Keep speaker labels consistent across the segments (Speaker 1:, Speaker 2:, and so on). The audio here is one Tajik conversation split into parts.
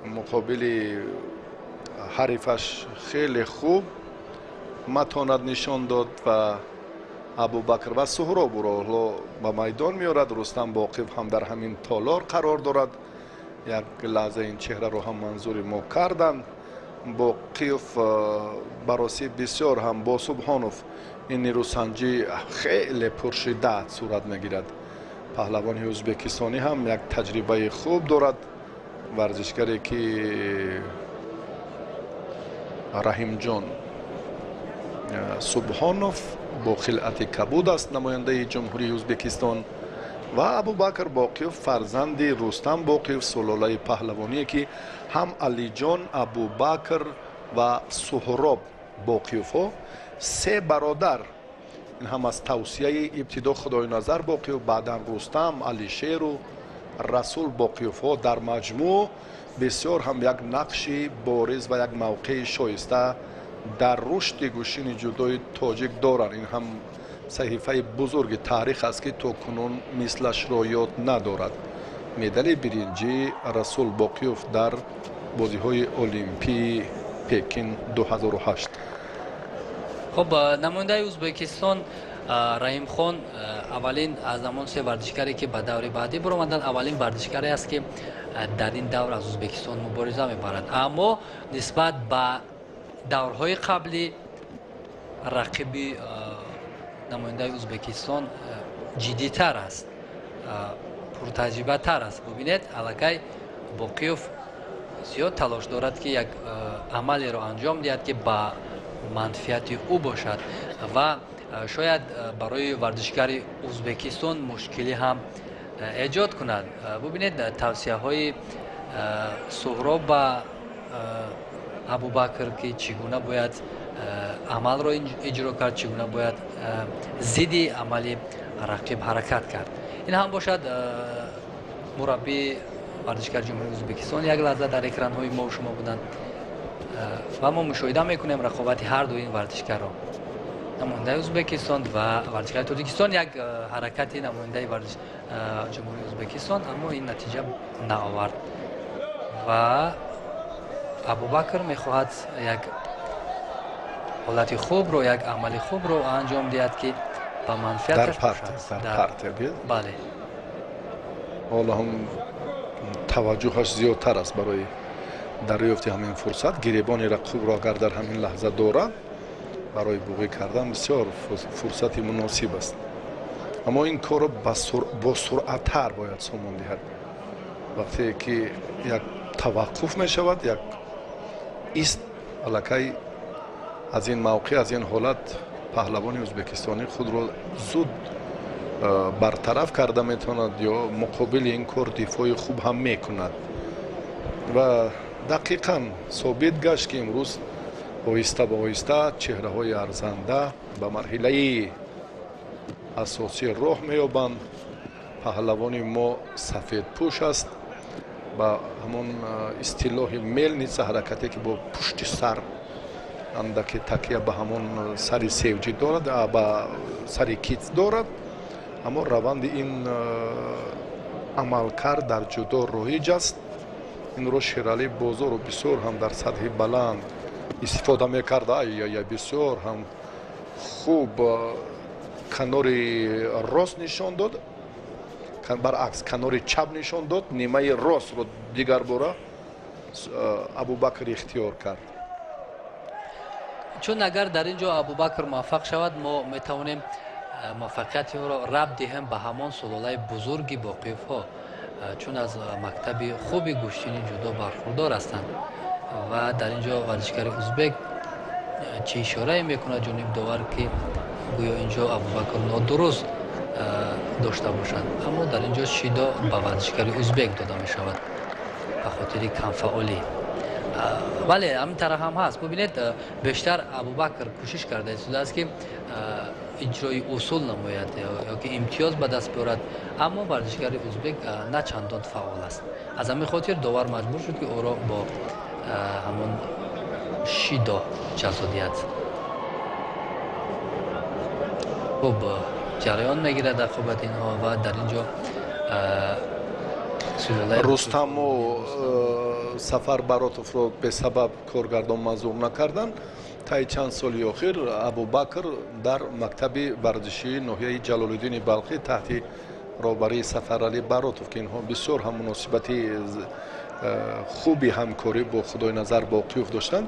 Speaker 1: مقابل حریفش خیلی خوب متانت نشان داد و ابوبکر و سهراب را به میدان میارد. رستم باقیف هم در همین تالار قرار دارد. یک لحظه این چهره رو هم منظور ما کردند. باقیف براسی بسیار هم با سبحانوف این نیروسنجی خیلی پرشدت صورت میگیرد. پهلوان ازبکستانی هم یک تجربه خوب دارد. ورزشگری که رحیم جان سبحانوف با خلعت کبود است، نماینده جمهوری ازبکستان، و ابوبکر باقیف فرزند رستم باقیف سلاله پهلوانی که هم علی جان، ابوبکر و سهراب باقیف ها سه برادر، این هم از توصیه ابتدا خدای نظر باقیف، بعدا رستم، علی شیر و رسول باقیف ها در مجموع بسیار هم یک نقش بارز و یک موقع شایسته در رشد گوشین جودوی تاجیک دارند. این هم صحیفه بزرگ تاریخ است که تا کنون مثلش را یاد ندارد. مدال برنجی رسول باقیف در بازی های المپی پکین 2008.
Speaker 2: خب نماینده ازبکستان رحیم خان اولین از همان سه ورزشکاری که به دور بعدی برآمدند، اولین ورزشکاری است که در این دور از ازبکستان مبارزه میبرد. اما نسبت به دورهای قبلی رقیب نماینده ازبکستان جدی‌تر است، پرتجربه تر است. ببینید الکی باقیف زیاد تلاش دارد که یک عملی را انجام دهد که با منفعت او باشد و شاید برای ورزشکار ازبکستان مشکلی هم ایجاد کند. ببینید توصیه های سهراب و ابوبکر که چگونه باید عمل را اجرا کرد، چگونه باید ضد عملی رقیب حرکت کرد. این هم باشد مربی ورزشکار جمهوری ازبکستان یک لحظه در اکران های ما و شما بودند و ما مشاهده میکنیم رقابت هر دو این ورزشکاران، نماینده ازبکستان و ورزشکار تاجیکستان. یک حرکت نماینده جمهوری ازبکستان اما این نتیجه نآورد و ابوبکر میخواهد یک حالت خوب رو، یک عمل خوب رو انجام دهد که با منفعتش باشد.
Speaker 1: در پرتگاه
Speaker 2: بله،
Speaker 1: حالا هم توجهش زیادتر است برای دریافت همین فرصت. گریبان رقیب را اگر در همین لحظه دارد برای بوقی کردن بسیار فرصت مناسب است. اما این کار را با سرعت تر باید سامان دهد. وقتی که یک توقف می شود، یک ایست الکی از این موقع، از این حالت پهلوان ازبکستانی خود را زود برطرف کرده میتواند یا مقابل این کار دفاع خوب هم میکند و دقیقاً ثابت گشت که امروز آهسته به آهسته چهره های ارزنده به مرحله اساسی راه میابند. پهلوان ما سفید پوش است، با همون اصطلاح میل نیست، حرکتی که با پشت سر اندکی تکیه به همون سری سیوجی دارد، با سری کیت دارد. اما روند این عملکرد در جودو رایج است. این رو شیرالی بزرگ و بسیار هم در سطح بلند استفاده میکرده یا بسیار هم خوب کناری راست نشان داد، برعکس کناری چپ نشان داد، نیمه راست رو دیگر باره ابوبکر اختیار کرد.
Speaker 2: چون اگر در اینجا ابوبکر موفق شود ما میتوانیم موفقیت او را ربط دهیم به همان سلاله بزرگی باقیف ها، چون از مکتب خوبی گوشتین جودو برخوردار هستند و در اینجا ورزشکار ازبک چه اشاره میکنه جانب داور که گویا اینجا ابوبکر نادرست داشته باشند، اما در اینجا شیدا به ورزشکار ازبک داده می شود به خاطر کمفعالی. بله همین طرح هم هست. ببینید بیشتر ابوبکر کوشش کرده است که اجرای اصول نماید یا که امتیاز به دست بیارد، اما ورزشکار ازبک نه چندان فعال است. از همین خاطر داور مجبور شد که او را با همون شیدا جزا دهد. خب جریان میگیرد رقابت اینها و در اینجا Сулулаев
Speaker 1: рустаму сафар баротовро бесабаб коргардон мазур накардан. таи чанд соли охир абубакр дар мактаби варзишии ноҳияи ҷалолиддини балхӣ таҳти роҳбарии сафаралӣ баротов ки инҳо бисёр ҳам муносибати хуби ҳамкорӣ бо худои назар боқиёв доштанд,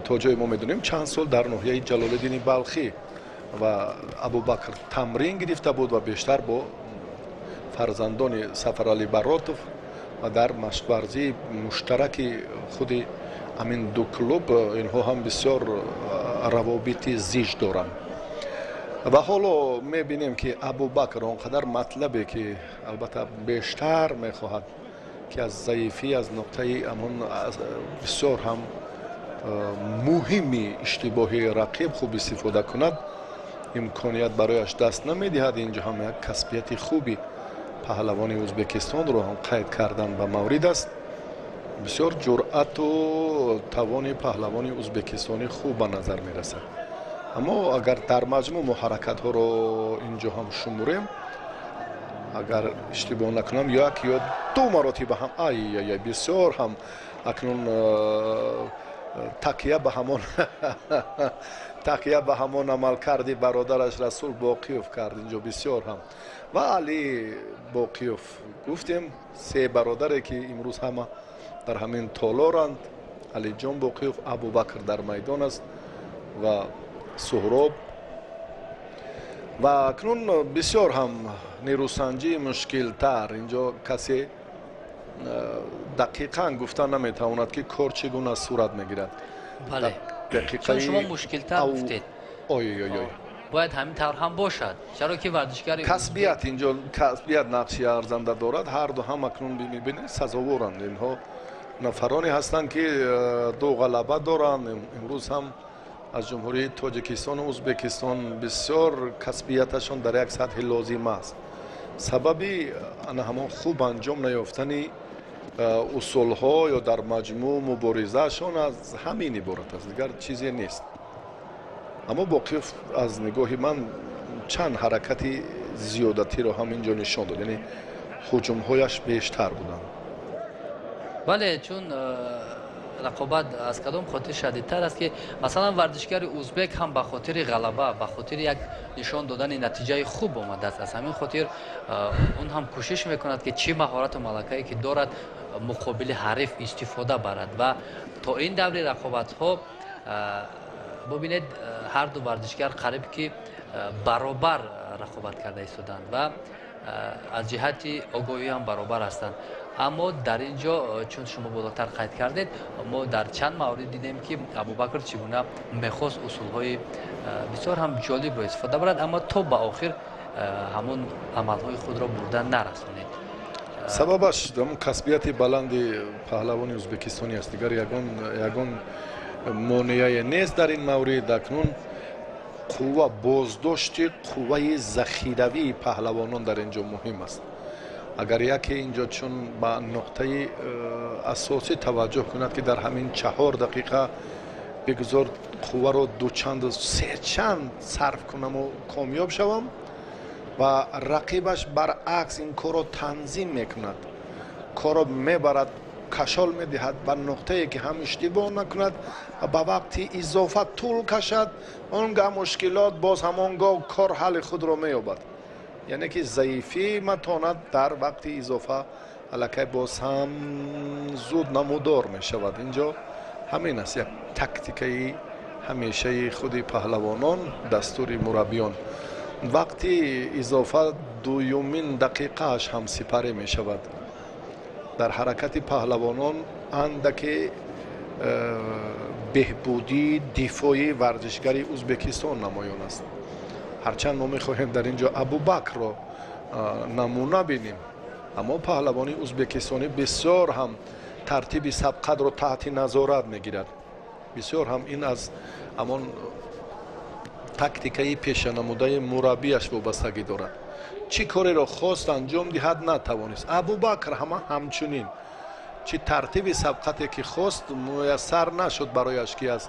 Speaker 1: то ҷое мо медонем чанд сол дар ноҳияи ҷалолиддини балхӣ ва абубакр тамрин гирифта буд ва бештар бо фарзандони сафаралӣ баротов ва дар машқварзии муштараки худи ҳамин ду клуб инҳо ҳам бисёр равобити зиж доранд. ва ҳоло мебинем ки абубакр он қадар матлабе ки албатта бештар мехоҳад ки аз заифӣ аз нуқтаи амон бисёр ҳам муҳими иштибоҳи рақиб хуб истифода кунад, имконият барояш даст намедиҳад. инҷо ҳам як касбияти хуби паҳлавони ӯзбекистонро ҳам қайд кардан ба маврид аст. бисёр ҷуръату тавони паҳлавони ӯзбекистонӣ хуб ба назар мерасад. аммо агар дар маҷмӯъ мо ҳаракатҳоро инҷо ҳам шумурем, агар иштибоҳ накунам як ё ду маротиба ҳам бисёр ҳам акнун такя ба ҳамон амалкарди бародараш Расул Боқиёв кард. инҷо бисёр ҳам ва Али Боқиёв гуфтем се бародаре ки имрӯз ҳама дар ҳамин толоранд. Алиҷон Боқиёв, Абубакр дар майдон аст ва Суҳроб ва акнун бисёр ҳам нерӯсанҷии мушкилтар. инҷо касе дақиқан гуфтан наметавонад ки кор чӣ гуна сурат мегирад.
Speaker 2: бале чун шумо мушкилтар гуфтед, бояд ҳамин тавр ҳам бошад, чаро ки варзишгари
Speaker 1: касбият инҷо касбият нақши арзанда дорад. ҳарду ҳам акнун мебинед сазоворанд. инҳо нафароне ҳастанд ки ду ғалаба доранд. имрӯз ҳам аз ҷумҳурии Тоҷикистону Ӯзбекистон бисёр касбияташон дар як сатҳи лозим аст. сабаби ана ҳамон хуб анҷом наёфтани усулҳо ё дар маҷмӯъ муборизаашон аз ҳамин иборат аст, дигар чизе нест. аммо Боқиёв аз нигоҳи ман чанд ҳаракати зиёдатиро ҳам инҷо нишон дод, яъне ҳуҷумҳояш бештар буданд.
Speaker 2: бале чун рақобат аз кадом хотир шадидтар аст ки масалан варзишгари ӯзбек ҳам ба хотири ғалаба, ба хотири як нишон додани натиҷаи хуб омадааст. аз ҳамин хотир он ҳам кӯшиш мекунад ки чӣ маҳорату малакае ки дорад муқобили ҳариф истифода барад ва то ин даври рақобатҳо бубинед ҳар ду варзишгар қариб ки баробар рақобат карда истоданд ва аз ҷиҳати огоҳӣ ҳам баробар ҳастанд. аммо дар ин ҷо чун шумо болотар қайд кардед, мо дар чанд маврид дидем ки Абубакр чӣ гуна мехост усулҳои бисёр ҳам ҷолибро истифода барад, аммо то ба охир ҳамон амалҳои худро бурда нарасонед.
Speaker 1: сабабаш ҳамон касбияти баланди паҳлавони ӯзбекистонӣ аст. дигар ягон монеае нест дар ин маврид. акнун қувва боздошти қувваи захиравии паҳлавонон дар ин ҷо муҳим аст. агар яке инҷо чун ба нуқтаи асосӣ таваҷҷӯҳ кунад ки дар ҳамин 4 дақиқа бигузор қувваро дучанду сечанд сарф кунаму комёб шавам ва рақибаш баръакс ин корро танзим мекунад, корро мебарад, кашол медиҳад ба нуқтае ки ҳам иштибоҳ накунад ва ба вақти изофа тӯл кашад, он гаҳ мушкилот боз ҳамон гоҳ кор ҳалли худро меёбад. яъне ки заифӣ матонат дар вақти изофа аллакай боз ҳам зуд намудор мешавад. инҷо ҳамин аст як тактикаи ҳамешаи худи паҳлавонон, дастури мураббиён. вақти изофа дуюмин дақиқааш ҳам сипарӣ мешавад. дар ҳаракати паҳлавонон андаке беҳбудии дифои варзишгари Ӯзбекистон намоён аст. ҳарчанд мо мехоҳем дар ин ҷо Абубакрро намуна бинем, аммо паҳлавони ӯзбекистонӣ бисёр ҳам тартиби сабқатро таҳти назорат мегирад. бисёр ҳам ин аз ҳамон тактикаи пешанамудаи мураббияш вобастагӣ дорад. чӣ кореро хост анҷом диҳад натавонист. Абубакр ҳама ҳамчунин чӣ тартиби сабқате ки хост муяссар нашуд барояш ки аз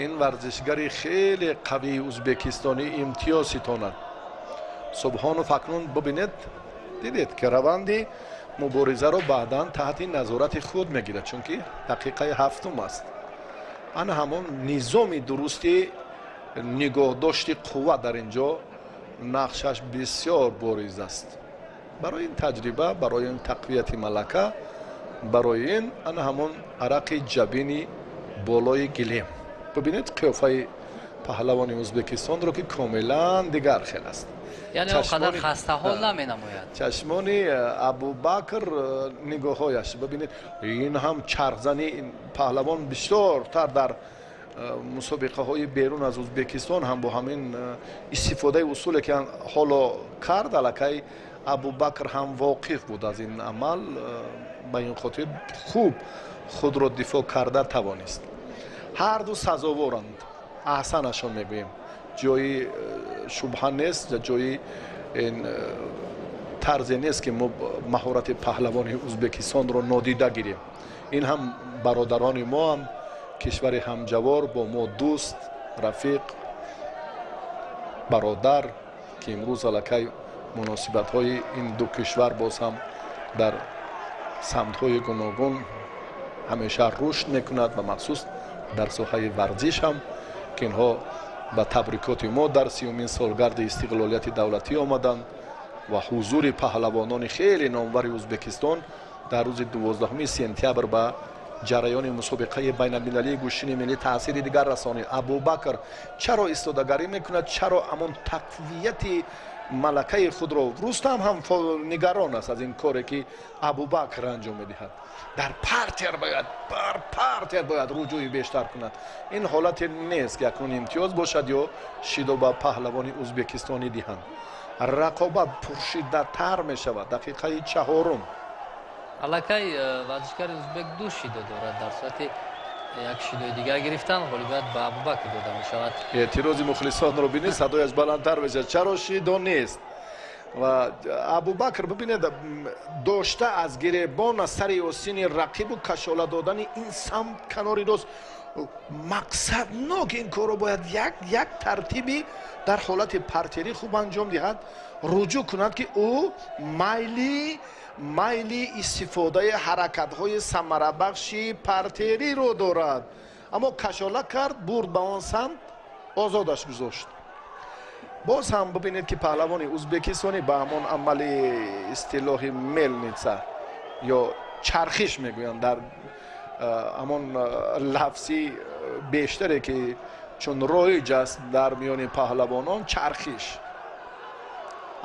Speaker 1: ин варзишгари хеле қавии ӯзбекистонӣ имтиёз ситонад. Субҳонов акнун бубинед, дидед ки раванди муборизаро баъдан таҳти назорати худ мегирад, чунки дақиқаи ҳафтум аст. ана ҳамон низоми дурусти нигоҳдошти қувва дар ин ҷо нақшаш бисёр бориз аст. барои ин таҷриба, барои ин тақвияти малака, барои ин ана ҳамон арақи ҷабини болои гилем. бубинед қиёфаи паҳлавони ӯзбекистонро ки комилан дигар хел аст.
Speaker 2: яъне он қадар хастаҳол наменамояд.
Speaker 1: чашмони абубакр нигоҳҳояш бубинед, ин ҳам чархзани паҳлавон бисёртар дар мусобиқаҳои берун аз ӯзбекистон ҳам бо ҳамин истифодаи усуле ки ҳоло кард, аллакай абубакр ҳам воқиф буд аз ин амал, ба ин хотир хуб худро дифоъ карда тавонист. ҳарду сазоворанд, аҳсанашон мегӯем, ҷои шубҳа нест, ҷои тарзе нест ки мо маҳорати паҳлавони ӯзбекистонро нодида гирем. ин ҳам бародарони мо ҳам кишвари ҳамҷавор, бо мо дӯст, рафиқ, бародар, ки имрӯз аллакай муносибатҳои ин ду кишвар боз ҳам дар самтҳои гуногун ҳамеша рушд мекунад ва махсус дар соҳаи варзиш ҳам ки инҳо ба табрикоти мо дар 30-умин солгарди истиқлолияти давлатӣ омаданд ва ҳузури паҳлавонони хеле номвари ӯзбекистон дар рӯзи 12 сентябр ба ҷараёни мусобиқаи байналмилалии гӯштини миллӣ таъсири дигар расонид. абубакр чаро истодагарӣ мекунад, чаро ҳамон тақвияти малакаи худро, рустам ҳам нигарон аст аз ин коре ки абубакр анҷом медиҳад. дар партия бояд руҷӯи бештар кунад. ин ҳолате нест ки акнун имтиёз бошад ё шидо ба паҳлавони ӯзбекистонӣ диҳанд. рақобат пуршиддатар мешавад. дақиқаи чаҳорум
Speaker 2: аллакай варзишгари ӯзбек ду шидо дорад, дар сурати як шидои дигар гирифтан ғолибият ба абубакр дода мешавад.
Speaker 1: эътирози мухлисонро бинед, садояш баландтар мешавад, чаро шидо нест. ва абубакр бибинед дошта аз гиребон аз сари осини рақибу кашола додани ин самт канори рост мақсаднок ин корро бояд як тартиби дар ҳолати партиерӣ хуб анҷом диҳад, руҷӯъ кунад ки ӯ майли истифодаи ҳаракатҳои самарабахши партиериро дорад. аммо кашола кард, бурд ба он самт, озодаш гузошт. боз ҳам бибинед ки паҳлавони ӯзбекистонӣ ба ҳамон амали истилоҳи мелница ё чархиш мегӯянд дар ҳамон лафзи бештаре ки чун роиҷ аст дар миёни паҳлавонон, чархиш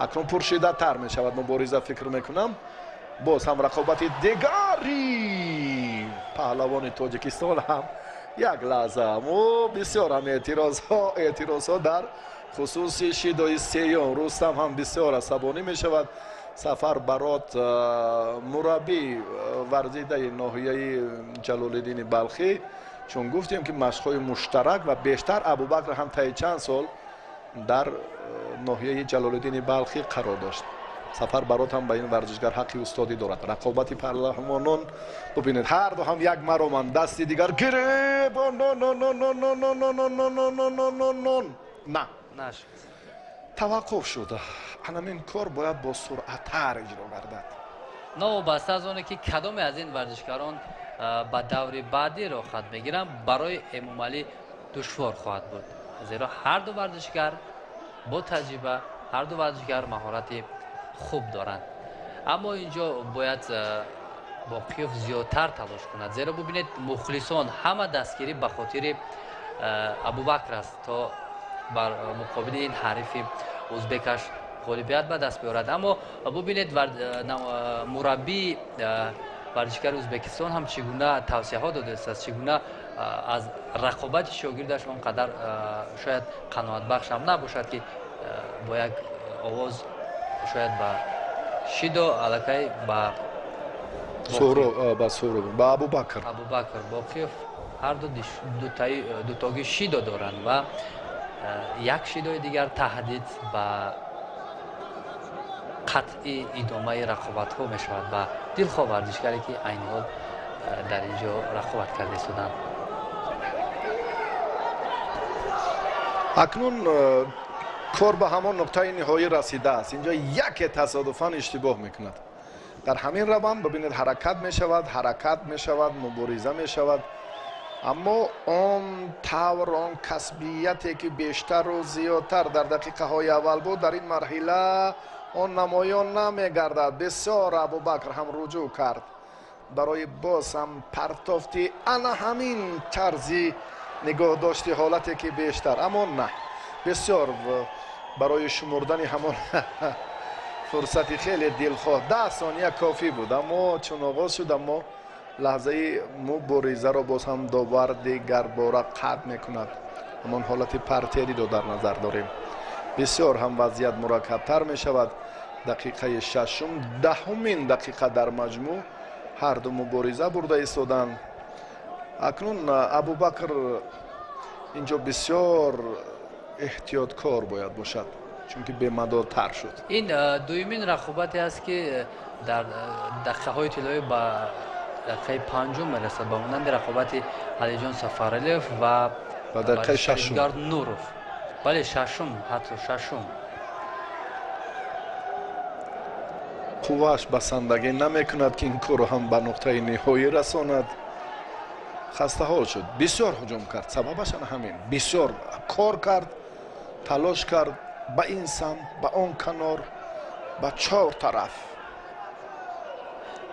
Speaker 1: акнун пуршиддатар мешавад. мубориза фикр мекунам боз ҳам рақобати дигари паҳлавони тоҷикистон ҳам як лаҳза ҳаму бисёр ҳам эътирозҳо дар хусуси шидои сеюм. рустам ҳам бисёр асабонӣ мешавад. сафар барот мураббии варзидаи ноҳияи ҷалолиддини балхӣ, чун гуфтем ки машқҳои муштарак ва бештар абубакр ҳам таи чанд сол дар ноҳияи ҷалолиддини балхӣ қарор дошт. сафар барот ҳам ба ин варзишгар ҳаққи устодӣ дорад. рақобати паҳлавонон бубинед, ҳарду ҳам як мароманд, дасти дигар гиребон на таваққуф шуда. ҳамин кор бояд бо суръаттар иҷро гардад.
Speaker 2: новобаста аз оне ки кадоме аз ин варзишгарон ба даври баъдӣ рохат мегиранд, барои эмомалӣ душвор хоҳад буд, зеро ҳарду варзишгар бо таҷриба, ҳарду варзишгар маҳорати хуб доранд. аммо инҷо бояд боқиёв зиёдтар талош кунад, зеро бубинед мухлисон ҳама дастгирӣ ба хотири абубакр аст то бар муқобили ин ҳарифи ӯзбекаш ғолибият ба даст биёрад. аммо бубинед мураббии варзишгари ӯзбекистон ҳам чӣ гуна тавсияҳо додааст, чӣ гуна аз рақобати шогирдаш он қадар шояд қаноатбахш ҳам набошад ки бо як овоз шояд ба шидо аллакай ба
Speaker 1: абубакр
Speaker 2: боқиёв ҳарду дутоги шидо доранд ва як шидои дигар таҳдид ба қатъи идомаи рақобатҳо мешавад ба дилхоҳ варзишгаре ки айни ҳол дар ин ҷо рақобат карда истоданд.
Speaker 1: акнун кор ба ҳамон нуқтаи ниҳоӣ расидааст. инҷо яке тасодуфан иштибоҳ мекунад. در همین روند ببینید حرکت می شود مبارزه می شود، اما اون طور اون کسبیتی که بیشتر و زیادتر در دقیقه های اول بود در این مرحله اون نمایان نمی گردد. بسیار ابوبکر هم رجوع کرد برای باز هم پرتافتی انا همین طرزی نگاه داشتی حالتی که بیشتر، اما نه بسیار برای شمردن همون فرصتی خیلی دلخواه 10 ثانیه کافی بود، اما چون آغاز شد اما لحظه مبارزه را باز هم داور دیگر باره قطع میکند. همان حالت پرتری رو در نظر داریم. بسیار هم وضعیت مرکبتر می شود. دقیقه ششم دهمین دقیقه در مجموع هر دو مبارزه برده ایستادند. اکنون ابوبکر اینجا بسیار احتیاطکار باید باشد چون که بمدارتر شد.
Speaker 2: این دومین رقابتی است که در دقیقه های طلایی با دقیقه پنجم میرسد، با مانند رقابت علیجان سفرلیف و
Speaker 1: دقیقه ششم
Speaker 2: نوروف. بله حتی ششم.
Speaker 1: قوهش بسندگی نمی کند که این کار هم به نقطه نهایی رساند. خسته حال شد، بسیار هجوم کرد، سببش همین، بسیار کار کرد، تلاش کرد به این سمت به آن کنار به 4 طرف.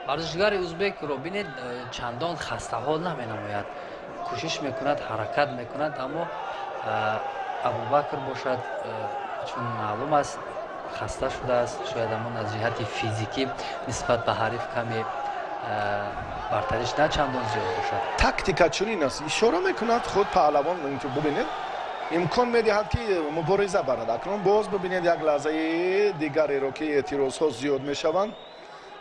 Speaker 2: ورزشکار ازبک رو بینید چندان خسته حال نمی نماید، کوشش میکند، حرکت میکند، اما ابوبکر باشد چون معلوم است خسته شده است، شاید همون از جهت فیزیکی نسبت به حریف کمی برتریش نه چندان زیاد باشد.
Speaker 1: تاکتیک چنین است، اشاره میکند خود پهلوان اینجا ببینید امکان میدهد که مبارزه برد. اکنون باز ببینید یک لحظه دیگری رو که اعتراض ها زیاد میشوند،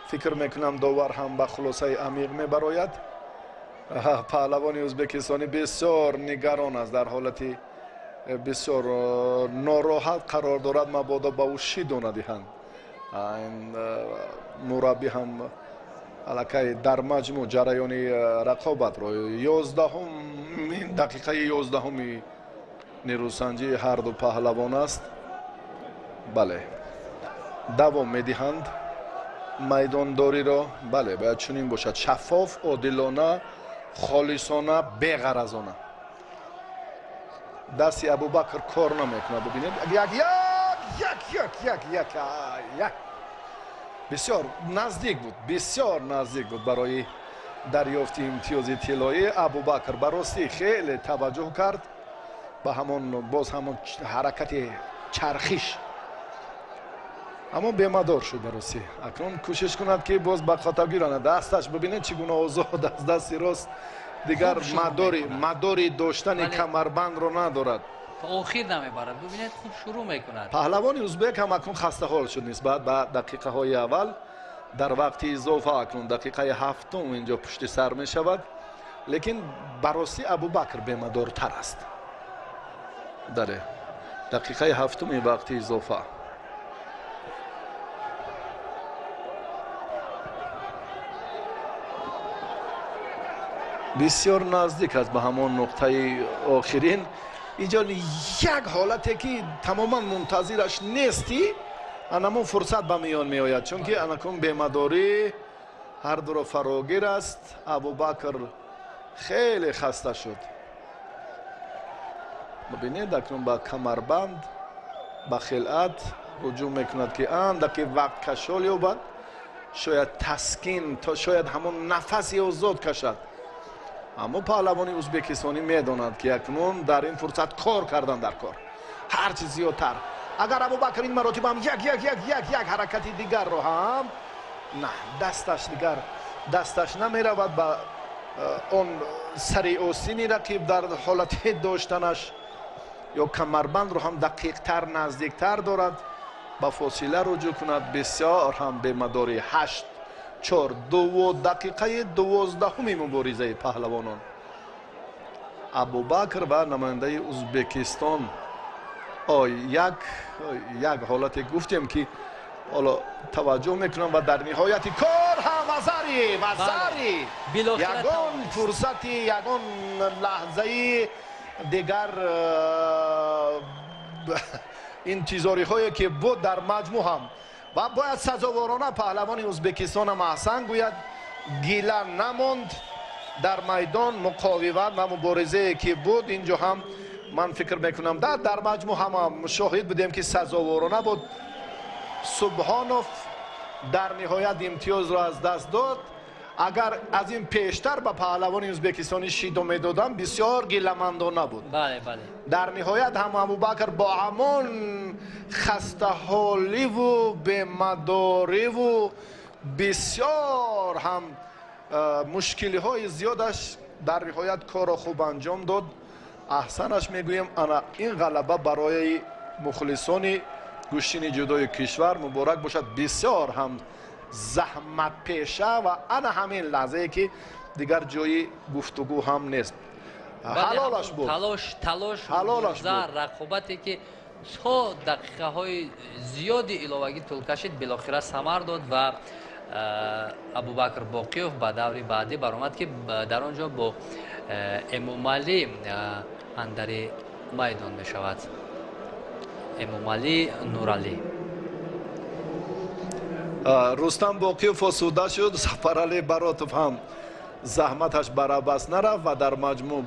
Speaker 1: فکر میکنم داور هم به خلاصه عمیق میبراید. پهلوان ازبکستانی بسیار نگران است، در حالتی بسیار ناراحت قرار دارد، مبادا به او شیدو ندهند. این مربی هم الکی در مجموع جریان رقابت رو 11 دقیقه 11 نیروسنجی هر دو پهلوان است. بله دوام میدهند میدانداری را. بله باید چنین باشد، شفاف، عادلانه، خالصانه، بی‌غرضانه. دستی ابوبکر کار نمیکنه. ببینید یک بسیار نزدیک بود، بسیار نزدیک بود برای دریافت امتیاز طلایی. ابوبکر براستی خیلی توجه کرد به همون باز همون حرکت چرخش، اما بی‌مدار شد براستی. اکنون کوشش کند که باز به خطا گیرانه دستش. ببینید چگونه آزاد از دستی راست دیگر مداری داشتن کمربند رو ندارد،
Speaker 2: تا آخر نمیبرد. ببینید خوب شروع میکند.
Speaker 1: پهلوان ازبک هم اکنون خسته حال شد نسبت به دقیقه های اول. در وقت اضافه اکنون دقیقه 7 اینجا پشت سر می شود، لیکن براستی ابوبکر بی‌مدارتر است. در دقیقه 7 وقت اضافه بسیار نزدیک است به همون نقطه آخرین. اینجا یک حالتی که تماما منتظرش نیستی، انمون فرصت به میان می آید، چون که انکون بی‌مداری هر دو را فراگیر است. ابوبکر خیلی خسته شد. ببینید اکنون با کمربند با خلعت رجوع میکند که اندکی وقت کشال یابد، شاید تسکین تا شاید همون نفسی آزاد کشد. اما پهلوان ازبکستانی میداند که اکنون در این فرصت کار کردن در کار هر چیز زیادتر. اگر ابوبکر این مراتب هم یک حرکت دیگر رو هم نه دستش نمی رود به اون سری آستین رقیب در حالت داشتنش، یا کمربند رو هم دقیق تر نزدیک تر دارد با فاصله رجوع کند. بسیار هم بی‌مداری 8-4 دقیقه 12 مبارزه پهلوانان. ابوبکر و نماینده ازبکستان یک حالت گفتیم که حالا توجه میکنم و در نهایت کار هم وزاری یگان فرصتی یگان لحظه دیگر انتظاری هایی که بود در مجموع هم و باید سزاوارانه پهلوان ازبکستان هم احسن گوید. گیله نماند در میدان، مقاومت و مبارزه که بود اینجا هم من فکر میکنم در مجموع هم شاهد بودیم که سزاوارانه بود. سبحانوف در نهایت امتیاز را از دست داد. اگر از این پیشتر به پهلوان ازبکستانی شیدو میدادم بسیار گیله‌مندانه بود.
Speaker 2: بله بله.
Speaker 1: در نهایت هم ابوبکر با همان خسته حالی و بی‌مداری و بسیار هم مشکلی های زیادش در نهایت کار خوب انجام داد. احسنش میگویم. انا این غلبه برای مخلصان گوشتین جودوی کشور مبارک باشد. بسیار هم زحمت پیشه و انا همین لحظه که دیگر جای گفتگو هم نیست. حلالش بود.
Speaker 2: تلاش رقابتی که 100 دقیقه های زیادی علاوگی طول کشید بالاخره ثمر داد و ابوبکر باقیوف به دوری بعدی برآمد که در آنجا با امومالی اندر میدان می شود. امومالی نورالی.
Speaker 1: رستم باقیوف آسوده شد. سفرعلی براتوف هم زحمتش برابست نرفت و در مجموع